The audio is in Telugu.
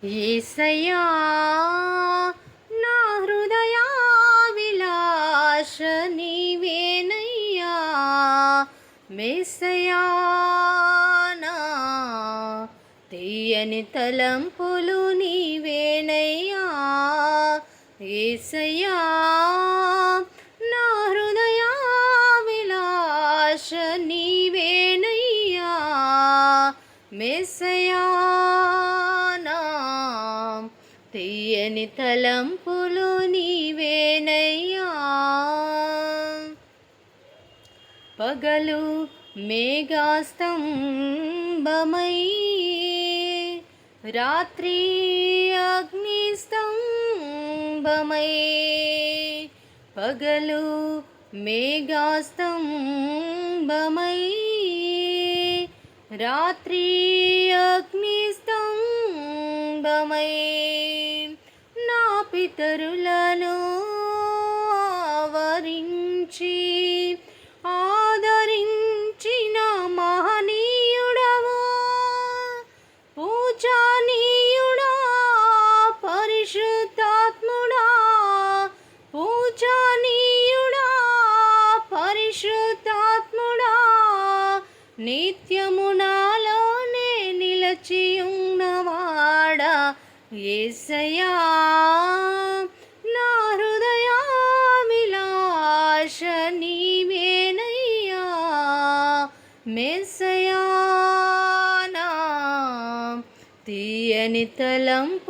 యేసయ్యా నా హృదయాభిలాష నీవేనయ్యా మెస్సయ్యా నా తీయని తలంపులు నీవేనయ్యా యేసయ్యా నా హృదయాభిలాష నీవేనయ్యా మెస్సయ్యా తీయని తలంపులు నీవేనయ్యా పగలు మేఘస్తంభమై రాత్రి అగ్నిస్తంభమై పగలు మేఘస్తంభమై రాత్రి అగ్నిస్తంభమై నా పితరులను ఆవరించి ఆదరించిన మహనీయుడవు పూజనీయుడా పరిశుద్ధాత్ముడా పూజనీయుడా పరిశుద్ధాత్ముడా నిత్యము నాలోనే నిలచియున్నవాడా యేసయ్యా నా హృదయాభిలాష నీవేనయ్యా మెస్సయ్యా నా తీయని తలంపులు